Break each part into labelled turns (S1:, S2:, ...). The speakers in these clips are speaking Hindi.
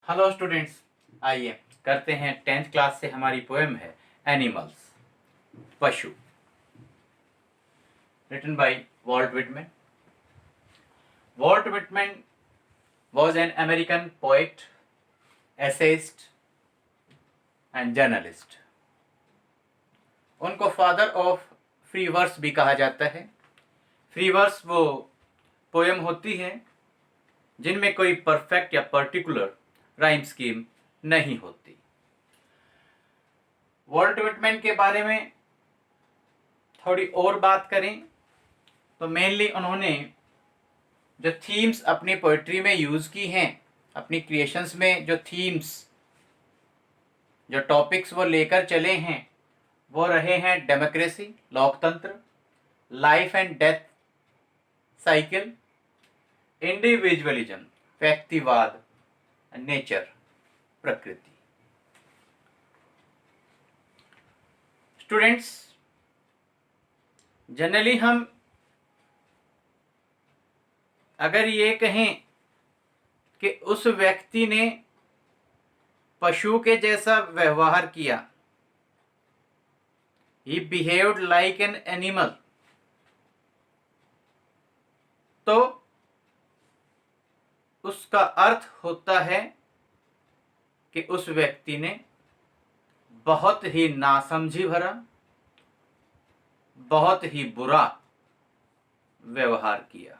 S1: हेलो स्टूडेंट्स, आइए करते हैं 10th क्लास से हमारी पोएम है एनिमल्स, पशु, written by Walt Whitman. Walt Whitman was an American poet, essayist and journalist. उनको फादर ऑफ फ्री वर्स भी कहा जाता है। फ्री वर्स वो पोएम होती है जिनमें कोई परफेक्ट या पर्टिकुलर राइम स्कीम नहीं होती। वॉल्ट विटमैन के बारे में थोड़ी और बात करें तो मेनली उन्होंने जो थीम्स अपनी पोइट्री में यूज़ की हैं, अपनी क्रिएशंस में जो थीम्स, जो टॉपिक्स वो लेकर चले हैं, वो रहे हैं डेमोक्रेसी, लोकतंत्र, life and death cycle, individualism, व्यक्तिवाद, नेचर, प्रकृति। स्टूडेंट्स, जनरली हम अगर ये कहें कि उस व्यक्ति ने पशु के जैसा व्यवहार किया, ही बिहेव्ड लाइक एन एनिमल, तो उसका अर्थ होता है कि उस व्यक्ति ने बहुत ही नासमझी भरा, बहुत ही बुरा व्यवहार किया।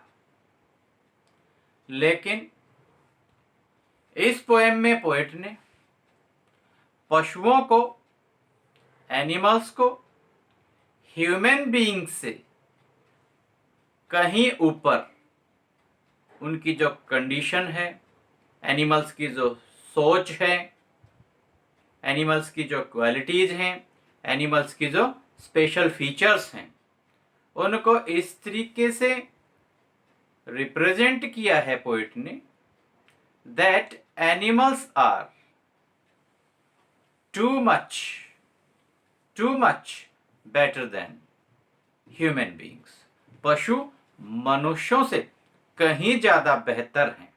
S1: लेकिन इस पोएम में पोएट ने पशुओं को, एनिमल्स को ह्यूमन बीइंग्स से कहीं ऊपर उनकी जो कंडीशन है, एनिमल्स की जो सोच है, एनिमल्स की जो क्वालिटीज हैं, एनिमल्स की जो स्पेशल फीचर्स हैं, उनको इस तरीके से रिप्रेजेंट किया है पोएट ने that animals are too much better than human beings. पशु मनुष्यों से कहीं ज्यादा बेहतर हैं।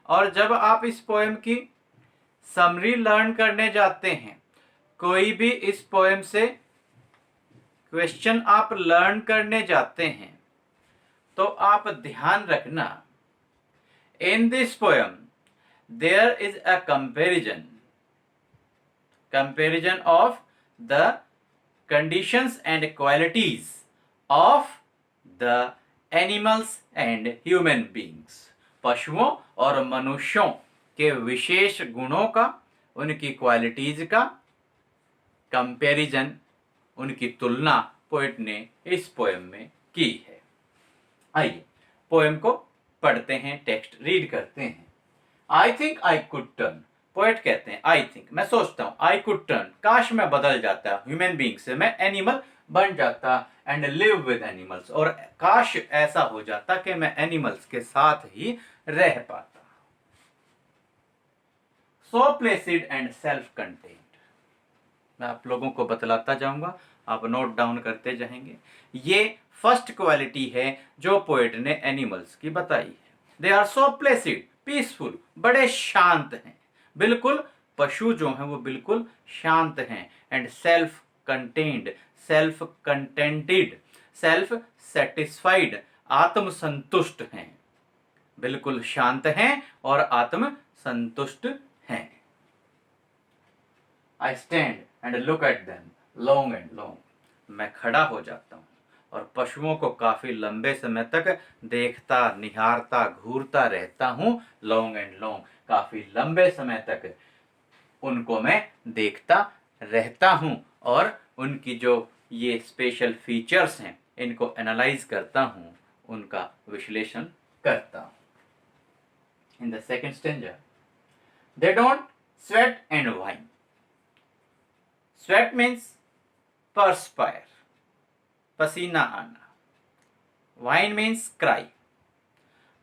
S1: और जब आप इस पोएम की समरी लर्न करने जाते हैं, कोई भी इस पोएम से क्वेश्चन आप लर्न करने जाते हैं, तो आप ध्यान रखना, in this poem there is a comparison of the conditions and qualities of the animals and human beings. पशुओं और मनुष्यों के विशेष गुणों का, उनकी क्वालिटीज का कंपैरिजन, उनकी तुलना पोएट ने इस पोएम में की है। आइए पोएम को पढ़ते हैं, टेक्स्ट रीड करते हैं। I think I could turn, poet कहते हैं आई थिंक, मैं सोचता हूं, आई कुड टर्न, काश मैं बदल जाता ह्यूमन बीइंग से, मैं एनिमल बन जाता एंड लिव विद एनिमल्स, और काश ऐसा हो जाता कि मैं एनिमल्स के साथ ही रह पाता। सो प्लेसिड एंड सेल्फ कंटेन्ड, मैं आप लोगों को बतलाता जाऊंगा, आप नोट डाउन करते जाएंगे। ये फर्स्ट क्वालिटी है जो पोएट ने एनिमल्स की बताई है। They are so placid, peaceful, बड़े शांत हैं, बिल्कुल पशु जो हैं वो बिल्कुल शांत हैं। And self contained, self contented, self satisfied, आत्मसंतुष्ट हैं, बिल्कुल शांत हैं और आत्म संतुष्ट हैं। I stand and look at them long and long, मैं खड़ा हो जाता हूँ और पशुओं को काफी लंबे समय तक देखता, निहारता, घूरता रहता हूँ। लॉन्ग एंड लॉन्ग, काफी लंबे समय तक उनको मैं देखता रहता हूँ और उनकी जो ये स्पेशल फीचर्स हैं, इनको एनालाइज करता हूँ, उनका विश्लेषण करता हूँ। In the second stanza, they don't sweat and whine. Sweat means perspire, पसीना आना। वाइन मीन्स क्राई,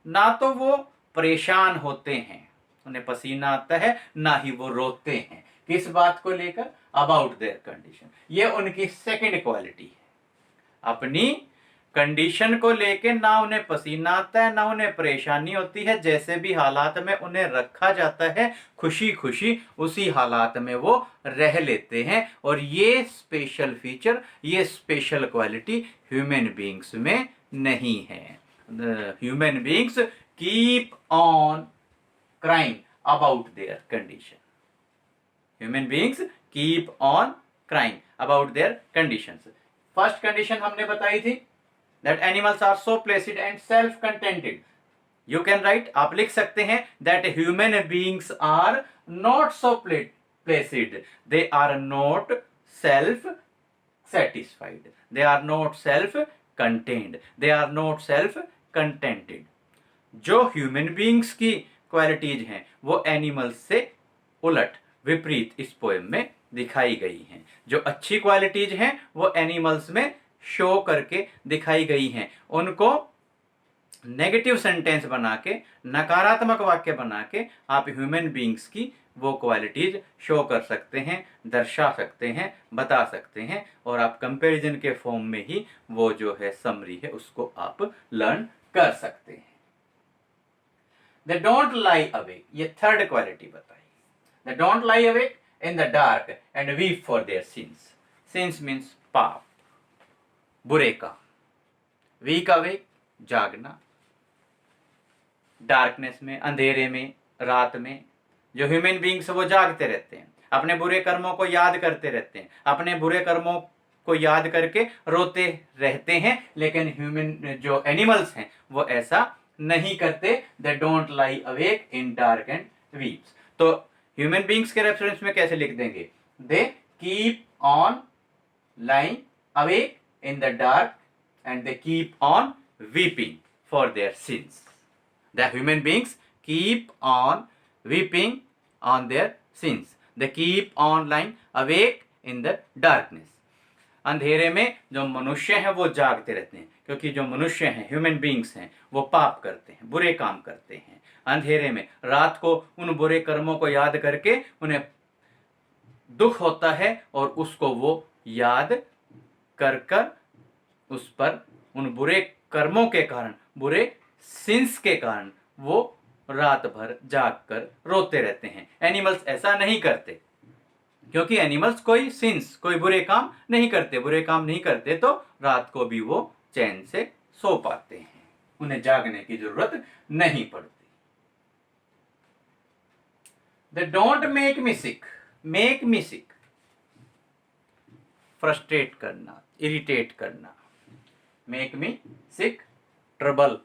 S1: ना तो वो परेशान होते हैं, उन्हें पसीना आता है, ना ही वो रोते हैं। किस बात को लेकर? About their condition. ये उनकी सेकंड क्वालिटी है, अपनी कंडीशन को लेके ना उन्हें पसीना आता है ना उन्हें परेशानी होती है, जैसे भी हालात में उन्हें रखा जाता है खुशी खुशी उसी हालात में वो रह लेते हैं। और ये स्पेशल फीचर, ये स्पेशल क्वालिटी ह्यूमन बीइंग्स में नहीं है। Human beings keep on crying about their condition. Human beings keep on crying about their conditions. First condition हमने बताई थी that animals are so placid and self-contented. You can write, आप लिख सकते हैं that human beings are not so placid. They are not self-satisfied. They are not self-contained. They are not self-contented. जो ह्यूमन बीइंग्स की क्वालिटीज हैं वो एनिमल्स से उलट विपरीत इस पोएम में दिखाई गई हैं। जो अच्छी क्वालिटीज हैं वो एनिमल्स में शो करके दिखाई गई हैं। उनको नेगेटिव सेंटेंस बना के, नकारात्मक वाक्य बना के आप ह्यूमन बीइंग्स की वो क्वालिटीज शो कर सकते हैं, दर्शा सकते हैं, बता सकते हैं, और आप कंपैरिजन के फॉर्म में ही वो जो है समरी है उसको आप लर्न कर सकते हैं। They don't lie awake, ये थर्ड क्वालिटी बताई। They don't lie awake in the dark and weep for their sins. Sins means पाप, बुरे काम। Weak awake, जागना, डार्कनेस में, अंधेरे में, रात में। जो ह्यूमन बीइंग्स वो जागते रहते हैं, अपने बुरे कर्मों को याद करते रहते हैं, अपने बुरे कर्मों को याद करके रोते रहते हैं। लेकिन ह्यूमन जो एनिमल्स हैं वो ऐसा नहीं करते। They don't lie awake in dark and weeps. तो ह्यूमन बीइंग्स के रेफरेंस में कैसे लिख देंगे? They keep on lying awake in the dark and they keep on weeping for their since. The human beings keep on weeping on their since. They keep on lying awake in the darkness. अंधेरे में जो मनुष्य हैं वो जागते रहते हैं, क्योंकि जो मनुष्य हैं, ह्यूमन बीइंग्स हैं, वो पाप करते हैं, बुरे काम करते हैं। अंधेरे में रात को उन बुरे कर्मों को याद करके उन्हें दुख होता है और उसको वो याद कर कर उस पर, उन बुरे कर्मों के कारण, बुरे सिंस के कारण वो रात भर जाग कर रोते रहते हैं। एनिमल्स ऐसा नहीं करते, क्योंकि एनिमल्स कोई सिंस, कोई बुरे काम नहीं करते। बुरे काम नहीं करते तो रात को भी वो चैन से सो पाते हैं, उन्हें जागने की जरूरत नहीं पड़ती। They don't make me sick. Make me sick, frustrate करना, इरिटेट करना। Make me sick, ट्रबल,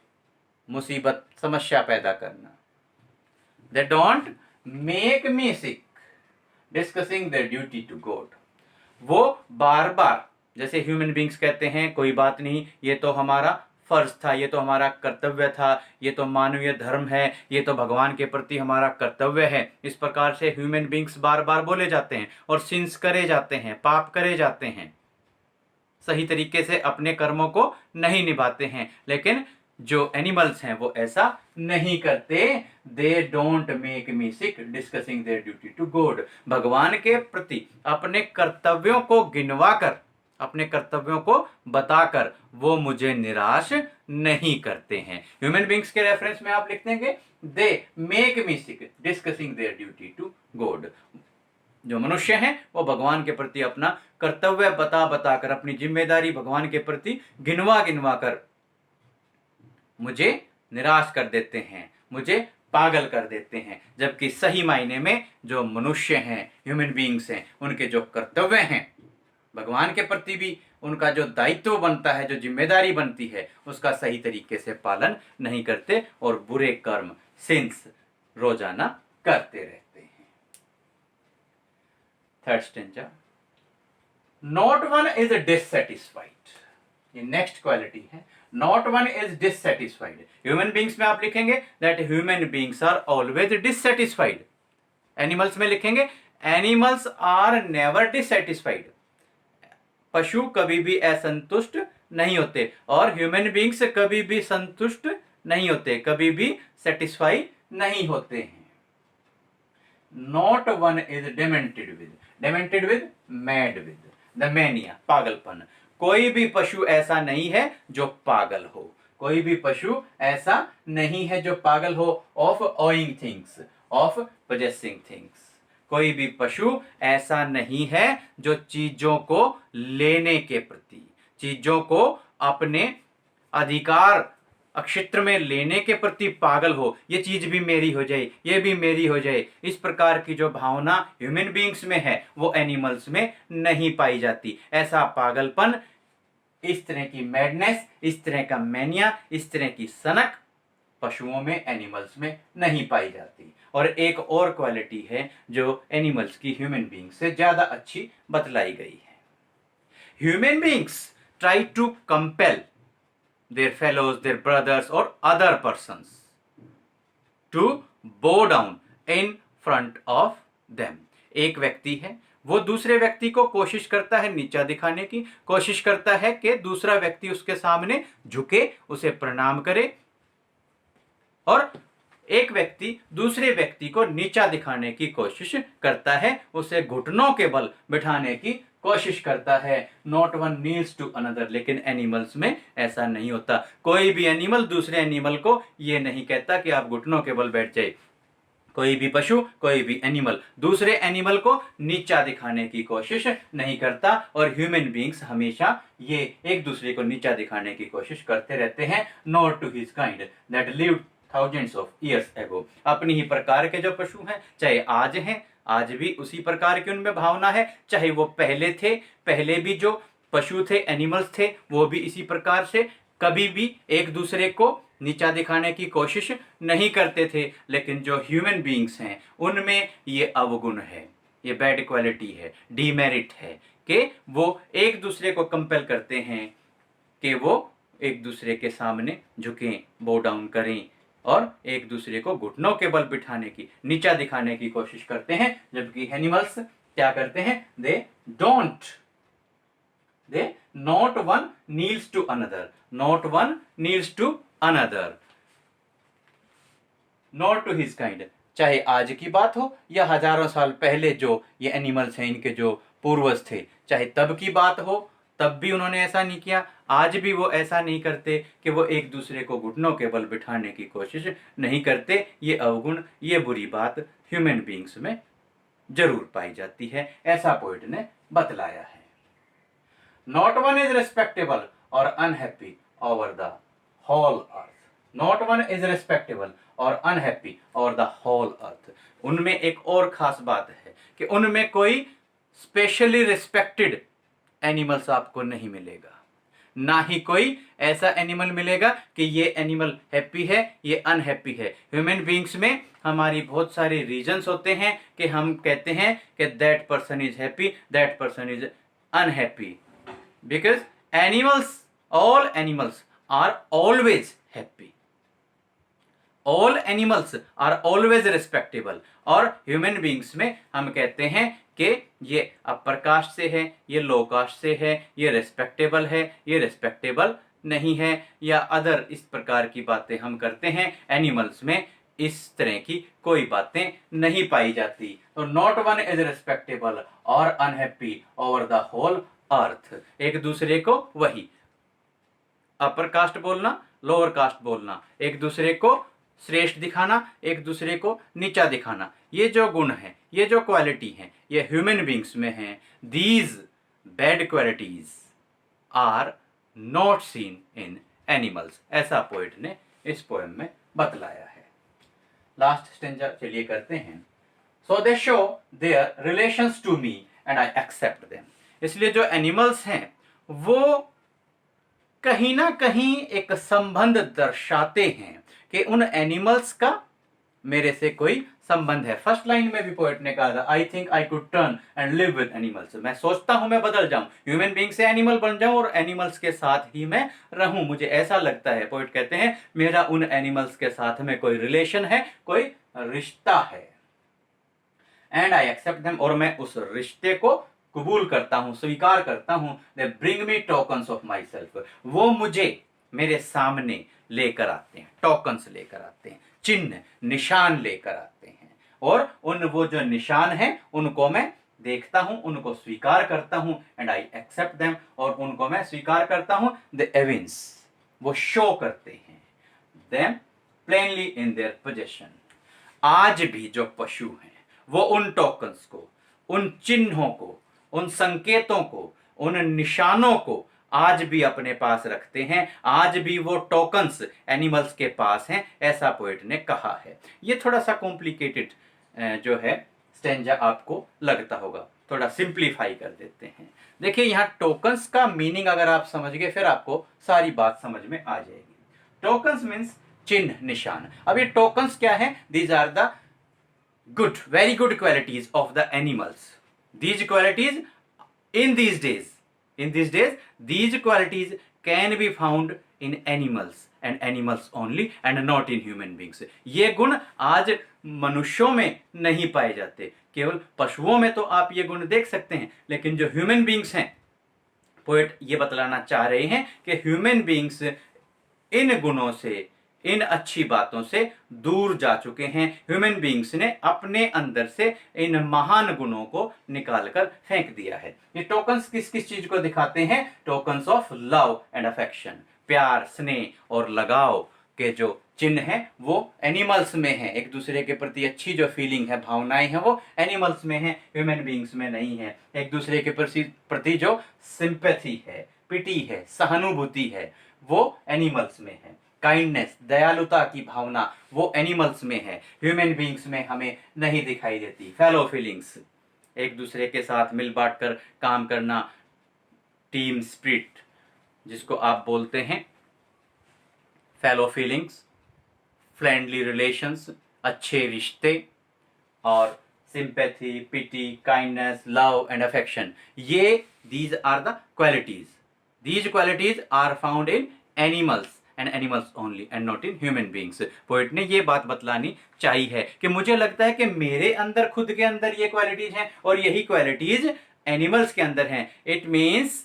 S1: मुसीबत, समस्या पैदा करना। They don't make me sick, discussing their duty to God. वो बार बार, जैसे ह्यूमन बीइंग्स कहते हैं कोई बात नहीं, ये तो हमारा फर्ज था, ये तो हमारा कर्तव्य था, ये तो मानवीय धर्म है, ये तो भगवान के प्रति हमारा कर्तव्य है। इस प्रकार से ह्यूमन बीइंग्स बार बार बोले जाते हैं और सिंस करे जाते हैं, पाप करे जाते हैं, सही तरीके से अपने कर्मों को नहीं निभाते हैं। लेकिन जो एनिमल्स हैं वो ऐसा नहीं करते। They don't make me sick, discussing their duty to God. भगवान के प्रति अपने कर्तव्यों को गिनवा कर, अपने कर्तव्यों को बताकर वो मुझे निराश नहीं करते हैं। ह्यूमन बीइंग्स के रेफरेंस में आप लिख देंगे they make me sick, discussing their duty to God. जो मनुष्य हैं वो भगवान के प्रति अपना कर्तव्य बताकर, अपनी जिम्मेदारी भगवान के प्रति गिनवा कर मुझे निराश कर देते हैं, मुझे पागल कर देते हैं। जबकि सही मायने में जो मनुष्य हैं, ह्यूमन बीइंग्स हैं, उनके जो कर्तव्य हैं भगवान के प्रति भी उनका जो दायित्व बनता है, जो जिम्मेदारी बनती है, उसका सही तरीके से पालन नहीं करते और बुरे कर्म, सिंस रोजाना करते रहते हैं। Third stanza, not one is dissatisfied. ये नेक्स्ट क्वालिटी है, not one is dissatisfied. Human beings में आप लिखेंगे that human beings are always dissatisfied. Animals में लिखेंगे एनिमल्स आर नेवर डिससेटिस्फाइड। पशु कभी भी असंतुष्ट नहीं होते और ह्यूमन बीइंग्स कभी भी संतुष्ट नहीं होते, कभी भी सेटिस्फाई नहीं होते हैं। Not one is demented with, demented with mad with, the mania, पागलपन। कोई भी पशु ऐसा नहीं है जो पागल हो, कोई भी पशु ऐसा नहीं है जो पागल हो of owing things, of possessing things. कोई भी पशु ऐसा नहीं है जो चीजों को लेने के प्रति, चीजों को अपने अधिकार क्षेत्र में लेने के प्रति पागल हो, ये चीज भी मेरी हो जाए, ये भी मेरी हो जाए, इस प्रकार की जो भावना ह्यूमन बीइंग्स में है वो एनिमल्स में नहीं पाई जाती। ऐसा पागलपन, इस तरह की मैडनेस, इस तरह का मैनिया, इस तरह की सनक पशुओं में, एनिमल्स में नहीं पाई जाती। और एक और क्वालिटी है जो एनिमल्स की ह्यूमन बीइंग से ज्यादा अच्छी बतलाई गई है। Human beings try to compel their fellows, their brothers or other persons to bow down in front of them। एक व्यक्ति है, वो दूसरे व्यक्ति को कोशिश करता है नीचा दिखाने की, कोशिश करता है कि दूसरा व्यक्ति उसके सामने झुके, उसे प्रणाम करे, और एक व्यक्ति दूसरे व्यक्ति को नीचा दिखाने की कोशिश करता है, उसे घुटनों के बल बिठाने की कोशिश करता है। Not one kneels to another. लेकिन एनिमल्स में ऐसा नहीं होता। कोई भी एनिमल दूसरे एनिमल को ये नहीं कहता कि आप घुटनों के बल बैठ जाइए। कोई भी पशु, कोई भी एनिमल दूसरे एनिमल को नीचा दिखाने की कोशिश नहीं करता। और ह्यूमन बीइंग्स हमेशा ये एक दूसरे को नीचा दिखाने की कोशिश करते रहते हैं। Not to his kind that lived thousands of years ago. अपनी ही प्रकार के जो पशु हैं, चाहे आज हैं, आज भी उसी प्रकार की उनमें भावना है, चाहे वो पहले थे, पहले भी जो पशु थे, एनिमल्स थे, वो भी इसी प्रकार से कभी भी एक दूसरे को नीचा दिखाने की कोशिश नहीं करते थे। लेकिन जो ह्यूमन बीइंग्स हैं उनमें ये अवगुण है, ये बैड क्वालिटी है, डीमेरिट है कि वो एक दूसरे को कंपेल करते हैं कि वो एक दूसरे के सामने झुकें, बो डाउन करें, और एक दूसरे को घुटनों के बल बिठाने की, नीचा दिखाने की कोशिश करते हैं। जबकि एनिमल्स क्या करते हैं? They not one kneels to another, not one kneels to another, not to his kind. चाहे आज की बात हो या हजारों साल पहले जो ये एनिमल्स हैं, इनके जो पूर्वज थे, चाहे तब की बात हो, तब भी उन्होंने ऐसा नहीं किया। आज भी वो ऐसा नहीं करते कि वो एक दूसरे को घुटनों के बल बिठाने की कोशिश नहीं करते। ये अवगुण, ये बुरी बात ह्यूमन बीइंग्स में जरूर पाई जाती है, ऐसा पोइट ने बतलाया है। नॉट वन इज रिस्पेक्टेबल और unhappy over the whole earth. Not one is respectable और unhappy over the whole earth. उनमें एक और खास बात है कि उनमें कोई स्पेशली रिस्पेक्टेड एनिमल्स आपको नहीं मिलेगा, ना ही कोई ऐसा एनिमल मिलेगा कि ये एनिमल हैप्पी है, ये अनहैप्पी है। ह्यूमन बीइंग्स में हमारी बहुत सारे रीजंस होते हैं कि हम कहते हैं कि that person is happy, that person is unhappy, because animals, all animals are always happy, all animals are always respectable. और ह्यूमन बीइंग्स में हम कहते हैं कि ये अपर कास्ट से है, ये लो कास्ट से है, ये रिस्पेक्टेबल है, ये रिस्पेक्टेबल नहीं है, या अदर इस प्रकार की बातें हम करते हैं। एनिमल्स में इस तरह की कोई बातें नहीं पाई जाती। तो नॉट वन इज रिस्पेक्टेबल और unhappy over the whole earth. एक दूसरे को वही अपर कास्ट बोलना, लोअर कास्ट बोलना, एक दूसरे को श्रेष्ठ दिखाना, एक दूसरे को नीचा दिखाना, ये जो गुण है, ये जो क्वालिटी है, ये ह्यूमन बीइंग्स में है। These bad qualities are not seen in animals, ऐसा पोएट ने इस पोएम में बतलाया है। लास्ट स्टेंजा चलिए करते हैं। So they show their relations to me and I accept them. इसलिए जो एनिमल्स हैं वो कहीं ना कहीं एक संबंध दर्शाते हैं कि उन एनिमल्स का मेरे से कोई संबंध है। फर्स्ट लाइन में भी पोएट ने कहा था, I think I could turn and live with animals. मैं सोचता हूं मैं बदल जाऊं, ह्यूमन बीइंग से एनिमल बन जाऊं और एनिमल्स के साथ ही मैं रहूं, मुझे ऐसा लगता है। पोएट कहते हैं मेरा उन एनिमल्स के साथ में कोई रिलेशन है, कोई रिश्ता है। एंड आई एक्सेप्ट देम, और मैं उस रिश्ते को कबूल करता हूं, स्वीकार करता हूं। They bring me tokens of my self, वो मुझे मेरे सामने लेकर आते हैं, टोकन्स लेकर आते हैं, चिन्ह निशान लेकर आते हैं। और उन वो जो निशान है उनको मैं देखता हूं, उनको स्वीकार करता हूं, एंड आई एक्सेप्ट देम, और उनको मैं स्वीकार करता हूं, द एविंस, वो शो करते हैं, them plainly in their possession. आज भी जो पशु हैं वो उन टोकन्स को, उन चिन्हों को, उन संकेतों को, उन निशानों को आज भी अपने पास रखते हैं। आज भी वो टोकन्स एनिमल्स के पास हैं, ऐसा पोएट ने कहा है। ये थोड़ा सा कॉम्प्लिकेटेड जो है स्टेंजा आपको लगता होगा, थोड़ा सिंप्लीफाई कर देते हैं। देखिए यहाँ टोकन्स का मीनिंग अगर आप समझ गए फिर आपको सारी बात समझ में आ जाएगी। टोकन्स मीन्स चिन्ह, निशान। अब ये टोकन्स क्या है? These are the good, very good qualities of the animals. These qualities in these days, these qualities can be found in animals and animals only and not in human beings. ये गुण आज मनुष्यों में नहीं पाए जाते, केवल पशुओं में तो आप ये गुण देख सकते हैं, लेकिन जो ह्यूमन बींग्स हैं, पोएट ये बतलाना चाह रहे हैं कि ह्यूमन बींग्स इन गुणों से, इन अच्छी बातों से दूर जा चुके हैं। ह्यूमन बींग्स ने अपने अंदर से इन महान गुणों को निकालकर फेंक दिया है। ये टोकन्स किस किस चीज को दिखाते हैं? Tokens of love and affection, प्यार, स्नेह और लगाव के जो चिन्ह हैं वो एनिमल्स में है। एक दूसरे के प्रति अच्छी जो फीलिंग है, भावनाएं हैं, वो एनिमल्स में है, ह्यूमन बींग्स में नहीं है। एक दूसरे के प्रति जो सिंपैथी है, पिटी है, सहानुभूति है, वो एनिमल्स में है। काइंडनेस, दयालुता की भावना, वो एनिमल्स में है, ह्यूमन बींग्स में हमें नहीं दिखाई देती। फेलो फीलिंग्स, एक दूसरे के साथ मिल बांट कर काम करना, टीम स्पिरिट जिसको आप बोलते हैं, फेलो फीलिंग्स, फ्रेंडली रिलेशंस, अच्छे रिश्ते, और sympathy, pity, kindness, love and affection, ये these are the qualities. These qualities are found in animals and animals only and not in human beings. Poet ने ये बात बतलानी चाहिए है कि मुझे लगता है कि मेरे अंदर, खुद के अंदर ये क्वालिटीज हैं और यही क्वालिटीज एनिमल्स के अंदर हैं। It means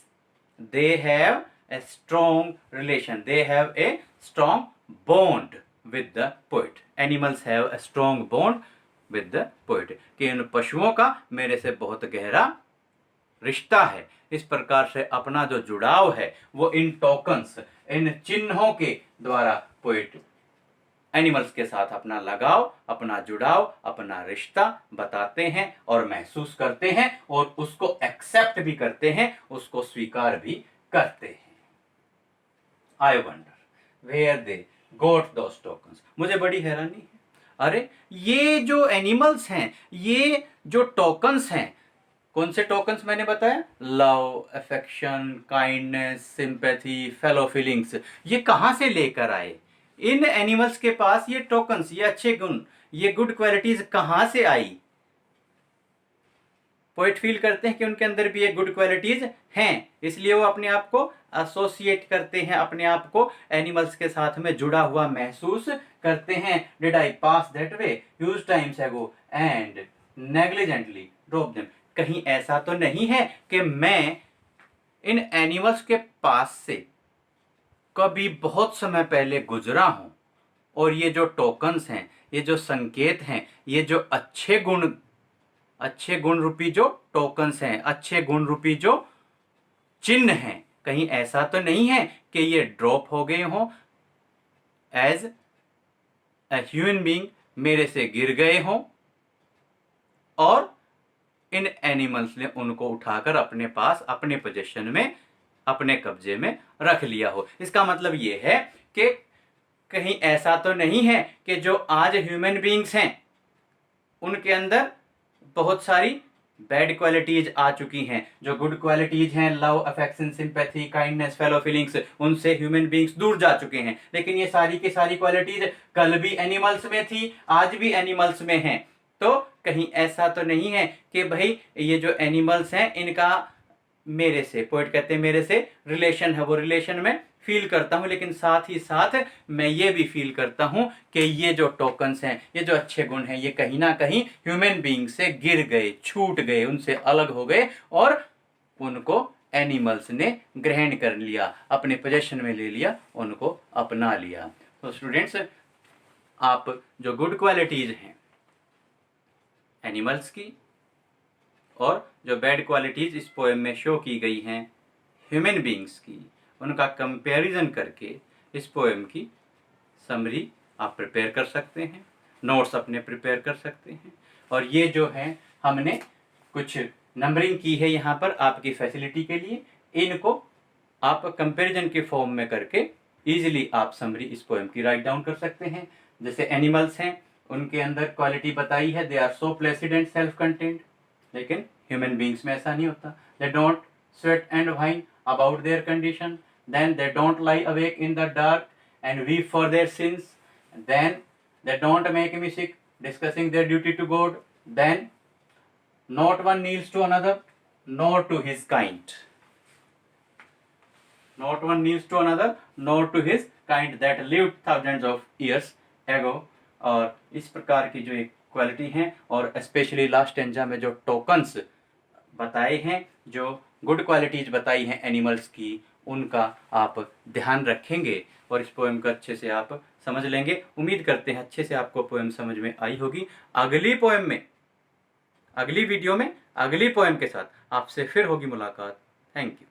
S1: they have a strong relation, they have a strong bond with the poet. Animals have a strong bond with the poet, कि इन पशुओं का मेरे से बहुत गहरा रिश्ता है। इस प्रकार से अपना जो जुड़ाव है वो इन टोकन्स, इन चिन्हों के द्वारा पोएट एनिमल्स के साथ अपना लगाव, अपना जुड़ाव, अपना रिश्ता बताते हैं और महसूस करते हैं, और उसको एक्सेप्ट भी करते हैं, उसको स्वीकार भी करते हैं। I wonder where they got those tokens. मुझे बड़ी हैरानी है, अरे ये जो एनिमल्स हैं, ये जो टोकन्स हैं, कौन से टोकन्स मैंने बताया? Love, affection, kindness, sympathy, fellow feelings, ये कहां से लेकर आए? इन एनिमल्स के पास ये टोकन्स, ये अच्छे गुण, ये गुड क्वालिटीज कहां से आई? पोएट फील करते हैं कि उनके अंदर भी ये गुड क्वालिटीज हैं, इसलिए वो अपने आप को एसोसिएट करते हैं, अपने आप को एनिमल्स के साथ में जुड़ा हुआ महसूस करते हैं। Did I pass that way huge times ago and negligently drop them. कहीं ऐसा तो नहीं है कि मैं इन एनिमल्स के पास से कभी बहुत समय पहले गुजरा हूं और ये जो टोकन्स हैं, ये जो संकेत हैं, ये जो अच्छे गुण रूपी जो टोकन्स हैं, अच्छे गुण रूपी जो चिन्ह हैं, कहीं ऐसा तो नहीं है कि ये ड्रॉप हो गए हों, एज ए ह्यूमन बीइंग मेरे से गिर गए हों और इन एनिमल्स ने उनको उठाकर अपने पास, अपने पोजीशन में, अपने कब्जे में रख लिया हो। इसका मतलब ये है कि कहीं ऐसा तो नहीं है कि जो आज ह्यूमन बीइंग्स हैं उनके अंदर बहुत सारी बैड क्वालिटीज आ चुकी हैं। जो गुड क्वालिटीज हैं, love, affection, sympathy, kindness, fellow feelings, उनसे ह्यूमन बीइंग्स दूर जा चुके हैं। लेकिन ये सारी की सारी क्वालिटीज कल भी एनिमल्स में थी, आज भी एनिमल्स में हैं। तो कहीं ऐसा तो नहीं है कि भाई ये जो एनिमल्स हैं इनका मेरे से, पोएट कहते हैं मेरे से रिलेशन है, वो रिलेशन में फील करता हूं, लेकिन साथ ही साथ मैं ये भी फील करता हूं कि ये जो टोकन्स हैं, ये जो अच्छे गुण हैं, ये कहीं ना कहीं ह्यूमन बीइंग से गिर गए, छूट गए, उनसे अलग हो गए और उनको एनिमल्स ने ग्रहण कर लिया, अपने पोजीशन में ले लिया, उनको अपना लिया। तो स्टूडेंट्स, आप जो गुड क्वालिटीज हैं एनिमल्स की और जो बैड क्वालिटीज़ इस पोएम में शो की गई हैं ह्यूमन बींग्स की, उनका कंपैरिजन करके इस पोएम की समरी आप प्रिपेयर कर सकते हैं, नोट्स अपने प्रिपेयर कर सकते हैं। और ये जो है हमने कुछ नंबरिंग की है यहाँ पर आपकी फैसिलिटी के लिए, इनको आप कंपैरिजन के फॉर्म में करके इजीली आप समरी इस पोएम की राइट डाउन कर सकते हैं। जैसे एनिमल्स हैं, उनके अंदर क्वालिटी बताई है, they are so placid and self content, लेकिन ह्यूमन बींग्स में ऐसा नहीं होता। They don't sweat and whine about their condition, then they don't lie awake in the dark and weep for their sins, then they don't make music discussing their duty to God, then not one kneels to another nor to his kind, not one kneels to another nor to his kind that lived thousands of years ago। और इस प्रकार की जो एक क्वालिटी हैं, और स्पेशली लास्ट स्टेंजा में जो टोकन्स बताए हैं, जो गुड क्वालिटीज बताई हैं एनिमल्स की, उनका आप ध्यान रखेंगे और इस पोएम को अच्छे से आप समझ लेंगे। उम्मीद करते हैं अच्छे से आपको पोएम समझ में आई होगी। अगली पोएम में, अगली वीडियो में अगली पोएम के साथ आपसे फिर होगी मुलाकात। Thank you.